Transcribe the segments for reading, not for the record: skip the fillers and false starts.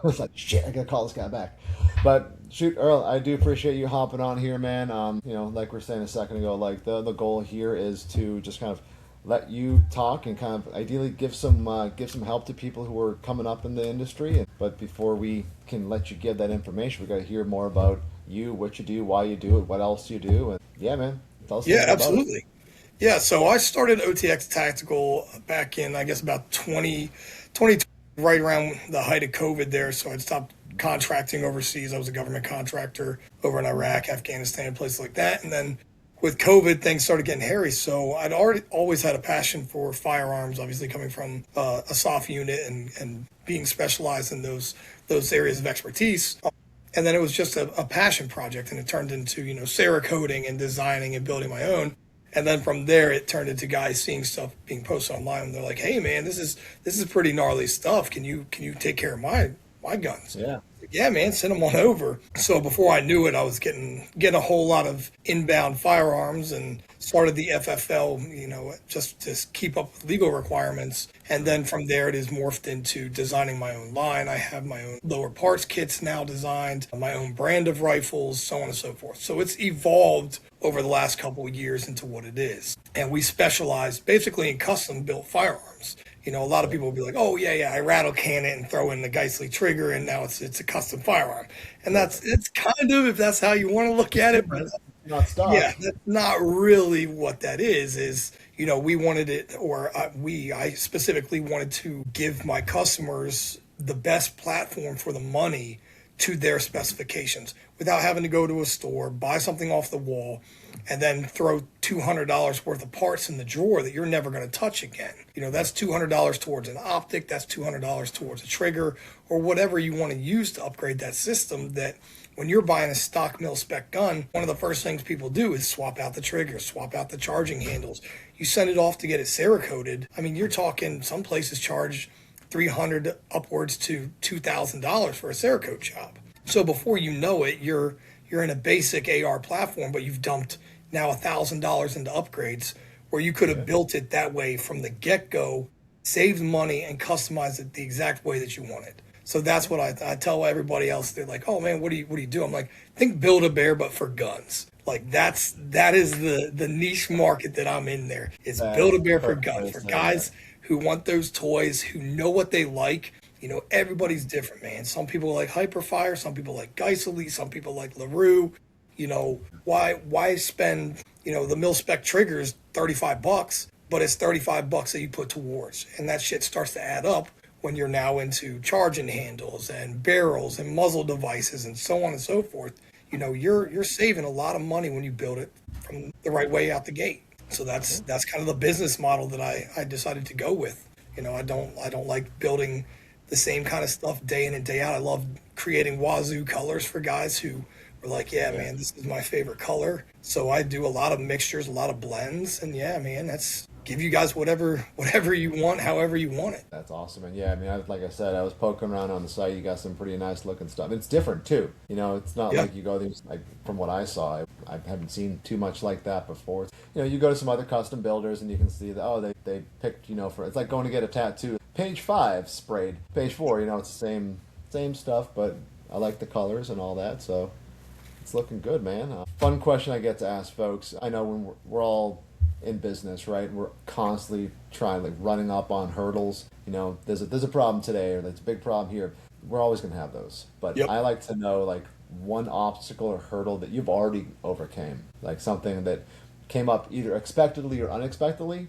was like, shit, I gotta call this guy back. But shoot, Earl, I do appreciate you hopping on here, man. Like we are saying a second ago, like the goal here is to just kind of let you talk and kind of ideally give some help to people who are coming up in the industry. But before we can let you give that information, we got to hear more about you, what you do, why you do it, what else you do, and yeah, man, tell us a Yeah, little bit about it. absolutely. Yeah, so I started OTX Tactical back in, I guess, about 2020, right around the height of COVID there. So I'd stopped contracting overseas. I was a government contractor over in Iraq, Afghanistan, places like that. And then with COVID, things started getting hairy. So I'd already always had a passion for firearms, obviously coming from a soft unit and being specialized in those areas of expertise. And then it was just a passion project, and it turned into Cerakoting and designing and building my own. And then from there, it turned into guys seeing stuff being posted online, and they're like, "Hey, man, this is pretty gnarly stuff. Can you take care of my guns?" Yeah. Yeah, man, send them on over. So before I knew it, I was getting a whole lot of inbound firearms and started the FFL, just to keep up with legal requirements. And then from there, it has morphed into designing my own line. I have my own lower parts kits now designed, my own brand of rifles, so on and so forth. So it's evolved over the last couple of years into what it is. And we specialize basically in custom built firearms. A lot of people will be like, "Oh yeah, yeah, I rattle can it and throw in the Geissele trigger, and now it's a custom firearm." And Right. it's kind of, if that's how you want to look at it, but Not yeah, stock. that's not really what that is. We wanted it, or I specifically wanted to give my customers the best platform for the money to their specifications without having to go to a store, buy something off the wall, and then throw $200 worth of parts in the drawer that you're never going to touch again. That's $200 towards an optic, that's $200 towards a trigger, or whatever you want to use to upgrade that system. That when you're buying a stock mil spec gun, one of the first things people do is swap out the trigger, swap out the charging handles. You send it off to get it Cerakoted. I mean, you're talking, some places charge 300 upwards to $2,000 for a Cerakote job. So before you know it, you're in a basic AR platform, but you've dumped now $1,000 into upgrades where you could have Yeah. built it that way from the get go, saved money, and customized it the exact way that you want it. So that's what I tell everybody else. They're like, "Oh man, what do you do?" I'm like, think Build a Bear, but for guns. Like that is the niche market that I'm in there. It's That Build is a a Bear for perfect way guns, to for say that. guys who want those toys, who know what they like. Everybody's different, man. Some people like Hyperfire, some people like Geissele, some people like LaRue. Why spend, the mil spec triggers $35, but it's $35 that you put towards, and that shit starts to add up when you're now into charging handles and barrels and muzzle devices and so on and so forth. You're saving a lot of money when you build it from the right way out the gate. So that's kind of the business model that I decided to go with. I don't like building the same kind of stuff day in and day out. I love creating wazoo colors for guys who were like, "Yeah, Yeah. man, this is my favorite color." So I do a lot of mixtures, a lot of blends, and yeah, man, that's give you guys whatever you want, however you want it. That's awesome. And yeah, I mean, like I said, I was poking around on the site. You got some pretty nice looking stuff. It's different too. It's not Yeah. like you go these, like, from what I saw, I haven't seen too much like that before. You go to some other custom builders and you can see that, oh, they picked, it's like going to get a tattoo. Page 5 sprayed. Page 4, it's the same stuff, but I like the colors and all that. So it's looking good, man. Fun question I get to ask folks. I know when we're all in business, right? We're constantly trying, like, running up on hurdles. There's a problem today, or there's a big problem here. We're always gonna have those. But Yep. I like to know, like, one obstacle or hurdle that you've already overcame, like something that came up either expectedly or unexpectedly,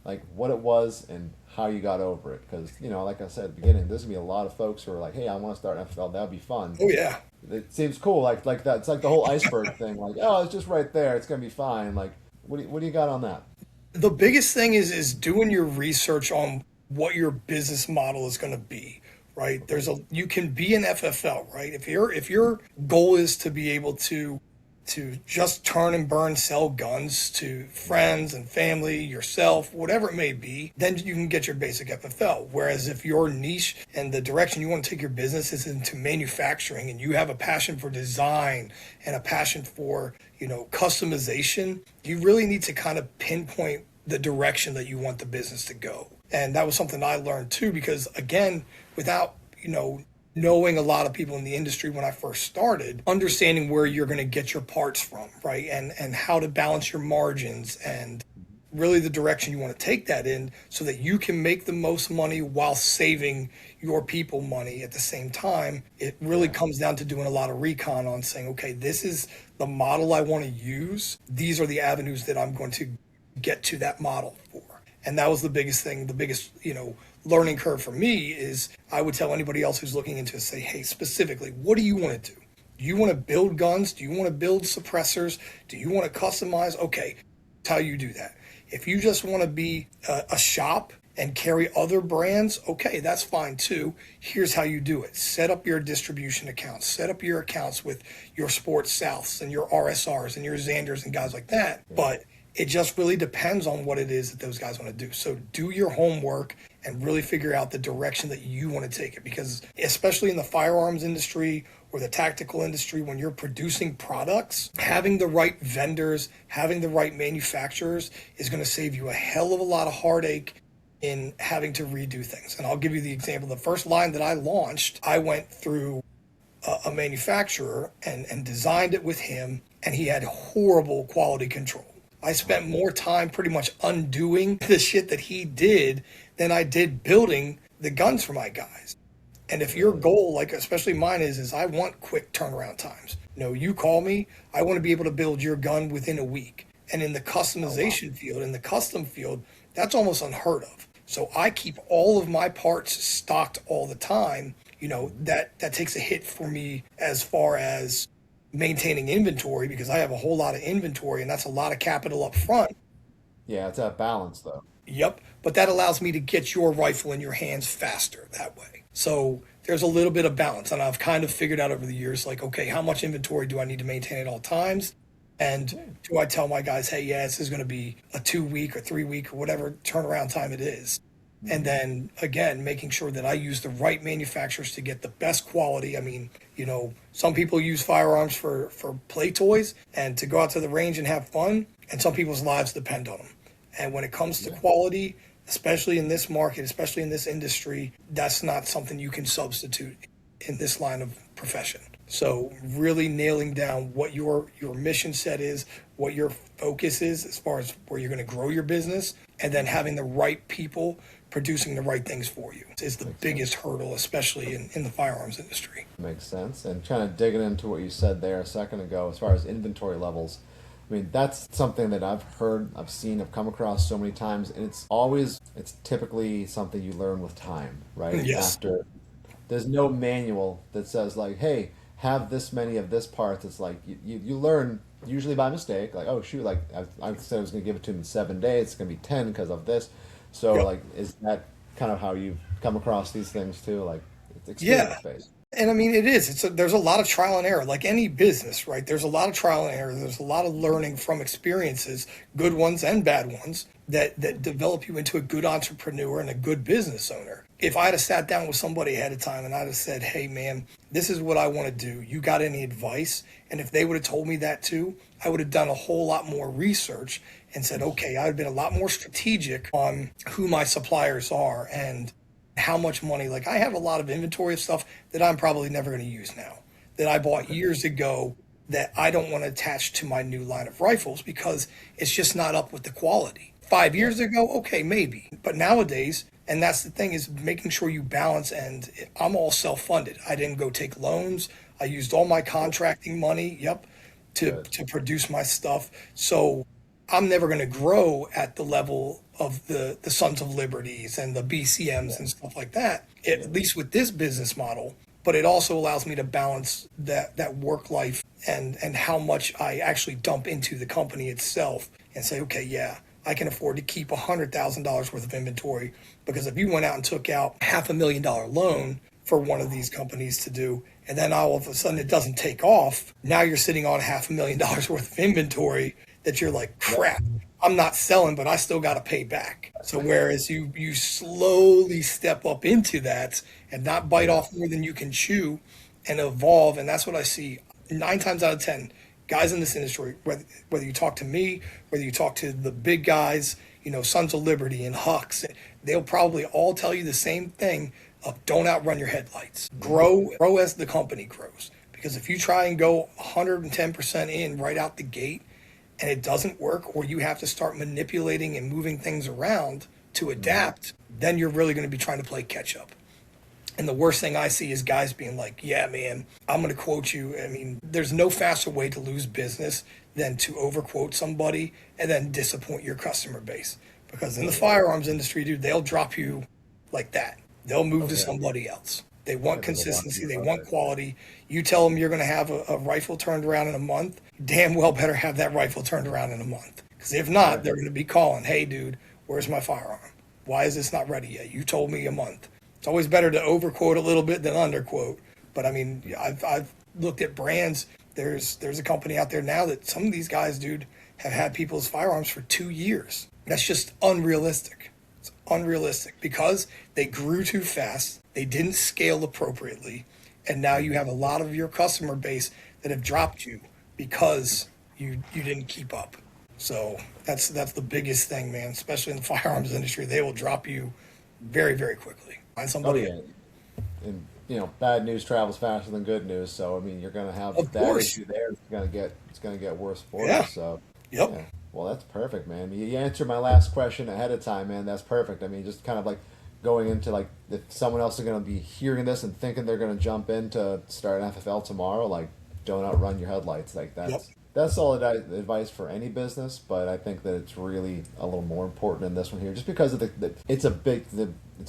like what it was and how you got over it. Because like I said at the beginning, there's gonna be a lot of folks who are like, "Hey, I want to start an FFL. That'd be fun." Oh yeah. It seems cool, like that. It's like the whole iceberg thing. Like, oh, it's just right there. It's gonna be fine. Like, what do you got on that? The biggest thing is doing your research on what your business model is going to be, right? You can be an FFL, right? If your goal is to be able to just turn and burn, sell guns to friends and family, yourself, whatever it may be, then you can get your basic FFL. Whereas if your niche and the direction you want to take your business is into manufacturing, and you have a passion for design and a passion for, customization, you really need to kind of pinpoint the direction that you want the business to go. And that was something I learned too, because again, without, knowing a lot of people in the industry when I first started, understanding where you're going to get your parts from, right? And how to balance your margins and really the direction you want to take that in so that you can make the most money while saving your people money at the same time. It really comes down to doing a lot of recon on saying, okay, this is the model I want to use. These are the avenues that I'm going to get to that model for. And that was the biggest thing, the biggest, learning curve for me is I would tell anybody else who's looking into it, say, hey, specifically, what do you want to do? Do you want to build guns? Do you want to build suppressors? Do you want to customize? Okay, that's how you do that. If you just want to be a shop and carry other brands, okay, that's fine too. Here's how you do it. Set up your distribution accounts. Set up your accounts with your Sports Souths and your RSRs and your Xanders and guys like that. But it just really depends on what it is that those guys want to do. So do your homework and really figure out the direction that you want to take it. Because especially in the firearms industry or the tactical industry, when you're producing products, having the right vendors, having the right manufacturers is going to save you a hell of a lot of heartache in having to redo things. And I'll give you the example. The first line that I launched, I went through a manufacturer and designed it with him, and he had horrible quality control. I spent more time pretty much undoing the shit that he did than I did building the guns for my guys. And if your goal, like especially mine is I want quick turnaround times. You call me, I want to be able to build your gun within a week. And in the customization field, in the custom field, that's almost unheard of. So I keep all of my parts stocked all the time. That takes a hit for me as far as maintaining inventory, because I have a whole lot of inventory and that's a lot of capital up front. Yeah, it's that balance though. Yep. But that allows me to get your rifle in your hands faster that way. So there's a little bit of balance. And I've kind of figured out over the years, like, okay, how much inventory do I need to maintain at all times? And do I tell my guys, hey, yeah, this is going to be a 2-week or 3-week or whatever turnaround time it is. And then again, making sure that I use the right manufacturers to get the best quality. I mean, some people use firearms for play toys and to go out to the range and have fun. And some people's lives depend on them. And when it comes to quality, especially in this market, especially in this industry, that's not something you can substitute in this line of profession. So really nailing down what your mission set is, what your focus is as far as where you're going to grow your business, and then having the right people producing the right things for you is the biggest hurdle, especially in the firearms industry. Makes sense. And kind of digging into what you said there a second ago, as far as inventory levels, I mean, that's something that I've heard, I've seen, I've come across so many times, and it's typically something you learn with time, right? Yes. There's no manual that says like, hey, have this many of this part. It's like you learn usually by mistake, like, oh shoot, like I said I was going to give it to him in 7 days, it's going to be 10 because of this. So like, is that kind of how you've come across these things too? Like, it's experience based. And I mean, it is. There's a lot of trial and error, like any business, right? There's a lot of trial and error. There's a lot of learning from experiences, good ones and bad ones, that develop you into a good entrepreneur and a good business owner. If I'd have sat down with somebody ahead of time and I'd have said, hey, man, this is what I want to do. You got any advice? And if they would have told me that too, I would have done a whole lot more research and said, okay, I'd have been a lot more strategic on who my suppliers are and how much money. Like, I have a lot of inventory of stuff that I'm probably never going to use now, that I bought years ago, that I don't want to attach to my new line of rifles because it's just not up with the quality. 5 years ago, okay, maybe. But nowadays, and that's the thing, is making sure you balance. And I'm all self-funded. I didn't go take loans. I used all my contracting money, to produce my stuff. So I'm never going to grow at the level of the Sons of Liberties and the BCMs and stuff like that, at least with this business model. But it also allows me to balance that work life and how much I actually dump into the company itself and say, okay, yeah, I can afford to keep $100,000 worth of inventory, because if you went out and took out $500,000 loan for one of these companies to do, and then all of a sudden it doesn't take off, now you're sitting on $500,000 worth of inventory that you're like, crap, I'm not selling, but I still got to pay back. So whereas you slowly step up into that and not bite off more than you can chew and evolve. And that's what I see 9 times out of 10 guys in this industry, whether you talk to me, whether you talk to the big guys, Sons of Liberty and Hucks, they'll probably all tell you the same thing. of don't outrun your headlights. Grow as the company grows. Because if you try and go 110% in right out the gate and it doesn't work, or you have to start manipulating and moving things around to adapt, then you're really going to be trying to play catch up. And the worst thing I see is guys being like, yeah, man, I'm going to quote you. I mean, there's no faster way to lose business than to overquote somebody and then disappoint your customer base. Because in the firearms industry, dude, they'll drop you like that. They'll move to somebody else. They want consistency. They want quality. You tell them you're going to have a rifle turned around in a month. Damn well better have that rifle turned around in a month. Because if not, they're going to be calling, hey, dude, where's my firearm? Why is this not ready yet? You told me a month. It's always better to overquote a little bit than underquote. But I mean, I've looked at brands. There's a company out there now that some of these guys, dude, have had people's firearms for 2 years. That's just unrealistic. It's unrealistic because they grew too fast. They didn't scale appropriately. And now you have a lot of your customer base that have dropped you because you didn't keep up. So that's the biggest thing, man, especially in the firearms industry. They will drop you very, very quickly. Find somebody. Oh, yeah. And, you know, bad news travels faster than good news. So, I mean, you're going to have Of that course. issue there. It's going to get worse for Yeah. you. So, Yep. yeah. Well, that's perfect, man. You answered my last question ahead of time, man. That's perfect. I mean, just kind of like going into like if someone else is going to be hearing this and thinking they're going to jump in to start an FFL tomorrow, like don't outrun your headlights. Like that's solid advice for any business, but I think that it's really a little more important in this one here, just because of it's a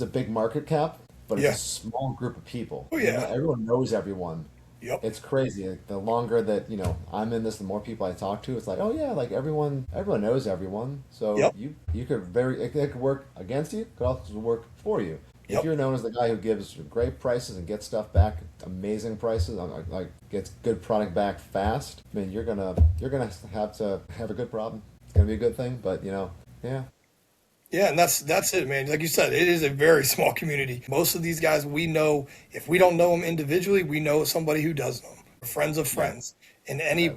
big market cap, but it's a small group of people. Oh yeah, everyone knows everyone. Yep. It's crazy. Like, the longer that I'm in this, the more people I talk to, it's like, oh yeah, like everyone knows everyone. So you could it could work against you, it could also work for you. If you're known as the guy who gives great prices and gets stuff back, amazing prices, like gets good product back fast, I mean, you're gonna have to have a good problem. It's gonna be a good thing, but yeah. Yeah, and that's it, man. Like you said, it is a very small community. Most of these guys we know, if we don't know them individually, we know somebody who does know them. Friends of friends in any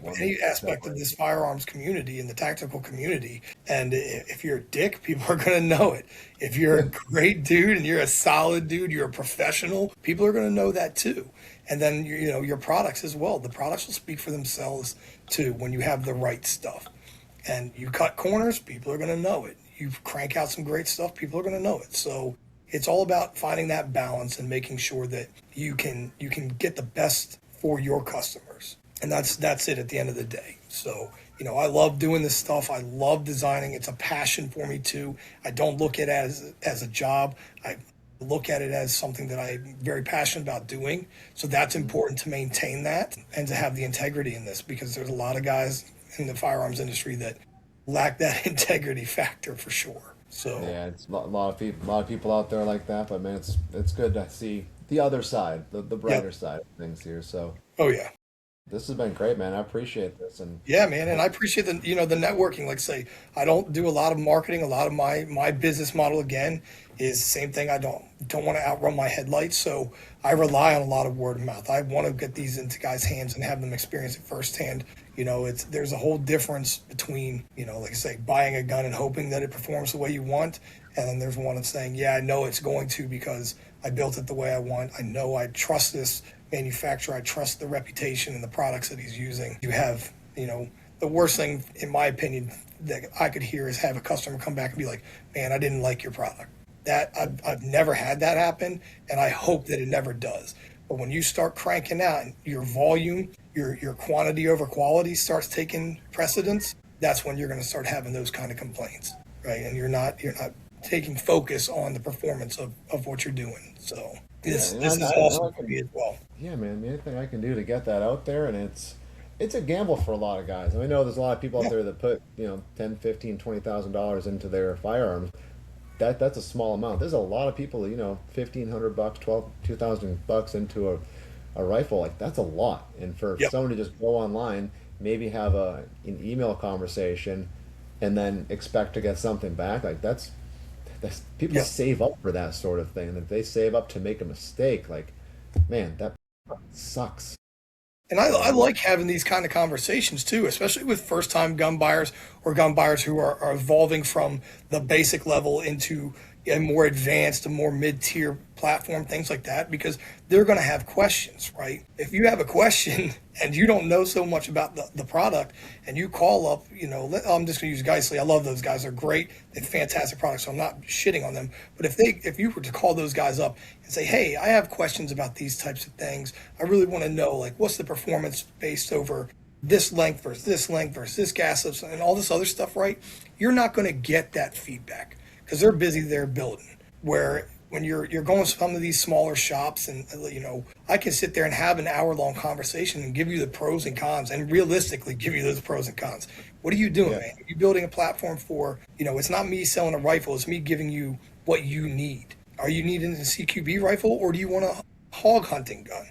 aspect of this firearms community, in the tactical community. And if you're a dick, people are going to know it. If you're a great dude and you're a solid dude, you're a professional, people are going to know that too. And then your products as well. The products will speak for themselves too when you have the right stuff. And you cut corners, people are going to know it. You crank out some great stuff, people are going to know it. So it's all about finding that balance and making sure that you can get the best for your customers. And that's it at the end of the day. So, I love doing this stuff. I love designing. It's a passion for me too. I don't look at it as a job. I look at it as something that I'm very passionate about doing. So that's important to maintain that and to have the integrity in this, because there's a lot of guys in the firearms industry that lack that integrity factor for sure. So yeah, it's a lot of people out there like that. But man, it's good to see the other side, the brighter side of things here. So oh yeah, this has been great, man. I appreciate this. And yeah, man, and I appreciate the the networking. Like say, I don't do a lot of marketing. A lot of my business model again is the same thing. I don't want to outrun my headlights, so I rely on a lot of word of mouth. I want to get these into guys' hands and have them experience it firsthand. There's a whole difference between, like I say, buying a gun and hoping that it performs the way you want. And then there's one of saying, yeah, I know it's going to because I built it the way I want. I know I trust this manufacturer. I trust the reputation and the products that he's using. You have, the worst thing, in my opinion, that I could hear is have a customer come back and be like, man, I didn't like your product. That I've never had that happen, and I hope that it never does. But when you start cranking out and your volume, your quantity over quality starts taking precedence, that's when you're going to start having those kind of complaints, right? And you're not taking focus on the performance of what you're doing. So this is awesome for me as well. Yeah, man. Anything I can do to get that out there, and it's a gamble for a lot of guys. I know there's a lot of people out there that put $10, $15, $20,000 into their firearms. That's a small amount. There's a lot of people, $1,500, $2,000 into a rifle. Like that's a lot. And for someone to just go online, maybe have an email conversation, and then expect to get something back, like that's people save up for that sort of thing. And if they save up to make a mistake, like man, that sucks. And I like having these kind of conversations too, especially with first-time gun buyers or gun buyers who are evolving from the basic level into, a more advanced, a more mid-tier platform, things like that, because they're going to have questions, right? If you have a question and you don't know so much about the product and you call up, I'm just going to use Geissley. I love those guys. They're great. They're fantastic products, so I'm not shitting on them. But if you were to call those guys up and say, hey, I have questions about these types of things. I really want to know, like, what's the performance based over this length versus this gas and all this other stuff, right? You're not going to get that feedback because they're busy there building. Where when you're going to some of these smaller shops and, I can sit there and have an hour-long conversation and give you the pros and cons and realistically give you those pros and cons. What are you doing, man? Are you building a platform for, it's not me selling a rifle. It's me giving you what you need. Are you needing a CQB rifle or do you want a hog hunting gun?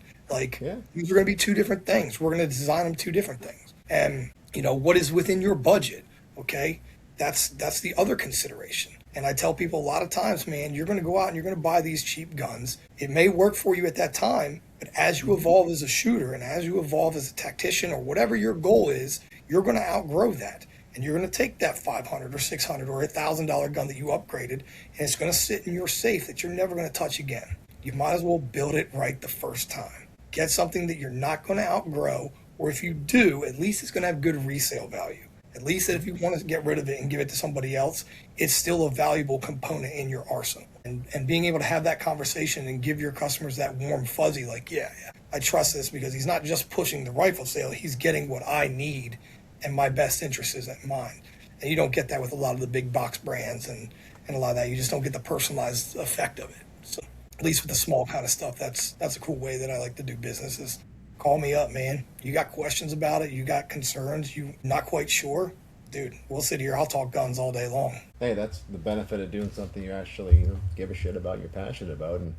These are going to be two different things. We're going to design them two different things. And, what is within your budget, okay? That's the other consideration. And I tell people a lot of times, man, you're going to go out and you're going to buy these cheap guns. It may work for you at that time, but as you evolve as a shooter and as you evolve as a tactician or whatever your goal is, you're going to outgrow that. And you're going to take that $500 or $600 or $1,000 gun that you upgraded, and it's going to sit in your safe that you're never going to touch again. You might as well build it right the first time. Get something that you're not going to outgrow, or if you do, at least it's going to have good resale value. At least that if you want to get rid of it and give it to somebody else, it's still a valuable component in your arsenal. And being able to have that conversation and give your customers that warm fuzzy, like, yeah, I trust this because he's not just pushing the rifle sale, he's getting what I need and my best interest is at mind. And you don't get that with a lot of the big box brands and a lot of that. You just don't get the personalized effect of it. So at least with the small kind of stuff, that's a cool way that I like to do business is call me up, man. You got questions about it? You got concerns? You not quite sure? Dude, we'll sit here. I'll talk guns all day long. Hey, that's the benefit of doing something you actually give a shit about, you're passionate about. And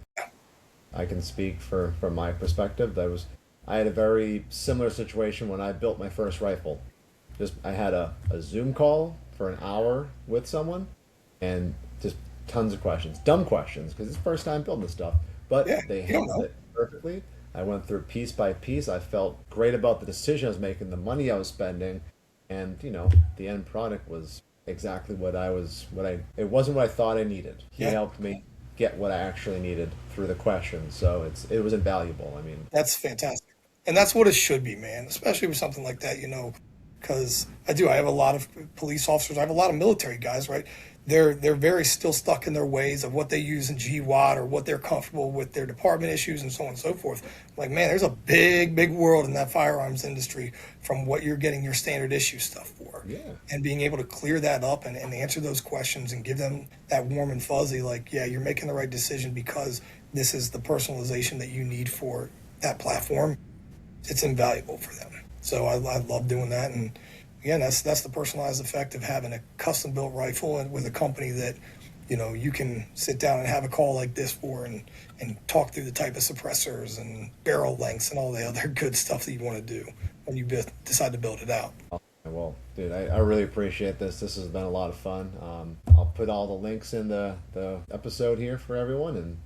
I can speak from my perspective. I had a very similar situation when I built my first rifle. I had a Zoom call for an hour with someone and just tons of questions, dumb questions, because it's the first time building this stuff. But they handled it perfectly. I went through piece by piece. I felt great about the decision I was making, the money I was spending, and the end product was exactly it wasn't what I thought I needed. He helped me get what I actually needed through the questions, so it was invaluable. I mean, that's fantastic, and that's what it should be, man. Especially with something like that, because I have a lot of police officers. I have a lot of military guys, right? They're very still stuck in their ways of what they use in GWAT or what they're comfortable with their department issues and so on and so forth. Like, man, there's a big, big world in that firearms industry from what you're getting your standard issue stuff for. Yeah. And being able to clear that up and answer those questions and give them that warm and fuzzy, like, yeah, you're making the right decision because this is the personalization that you need for that platform. It's invaluable for them. So I love doing that. And again, that's the personalized effect of having a custom built rifle and with a company that, you can sit down and have a call like this for and talk through the type of suppressors and barrel lengths and all the other good stuff that you want to do when you decide to build it out. Well, dude, I really appreciate this. This has been a lot of fun. I'll put all the links in the episode here for everyone, and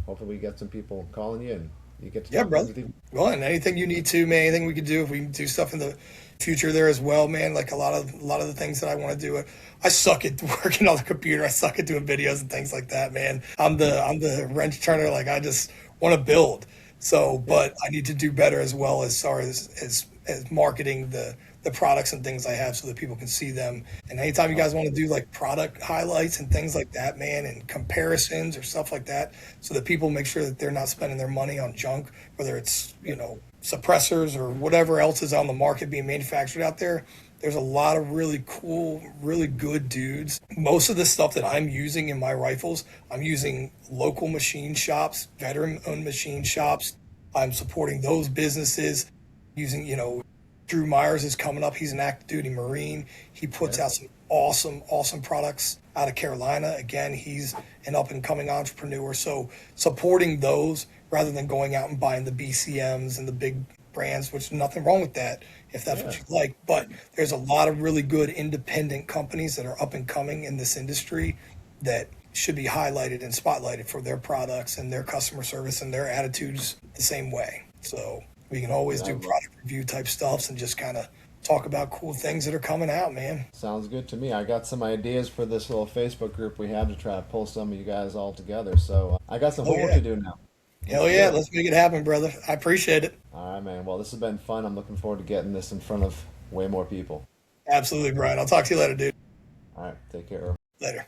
hopefully we get some people calling you and you get to talk brother. with you. Well, and anything you need to, man, anything we could do, if we can do stuff in the future there as well, man, like a lot of the things that I want to do. I suck at working on the computer. I suck at doing videos and things like that, man. I'm the wrench turner. Like, I just want to build. So, but I need to do better as well as far as marketing the products and things I have so that people can see them. And anytime you guys want to do like product highlights and things like that, man, and comparisons or stuff like that, so that people make sure that they're not spending their money on junk, whether it's, suppressors or whatever else is on the market being manufactured out there. There's a lot of really cool, really good dudes. Most of the stuff that I'm using in my rifles, I'm using local machine shops, veteran-owned machine shops. I'm supporting those businesses using, Drew Myers is coming up. He's an active duty Marine. He puts out some awesome products out of Carolina. Again, he's an up and coming entrepreneur. So supporting those rather than going out and buying the BCMs and the big brands, which nothing wrong with that if that's what you like. But there's a lot of really good independent companies that are up and coming in this industry that should be highlighted and spotlighted for their products and their customer service and their attitudes the same way. So we can always do product review type stuffs and just kind of talk about cool things that are coming out, man. Sounds good to me. I got some ideas for this little Facebook group we have to try to pull some of you guys all together. So I got some Oh homework yeah. to do now. Hell yeah, let's make it happen, brother. I appreciate it. All right, man. Well, this has been fun. I'm looking forward to getting this in front of way more people. Absolutely, Brian. I'll talk to you later, dude. All right. Take care, Earl. Later.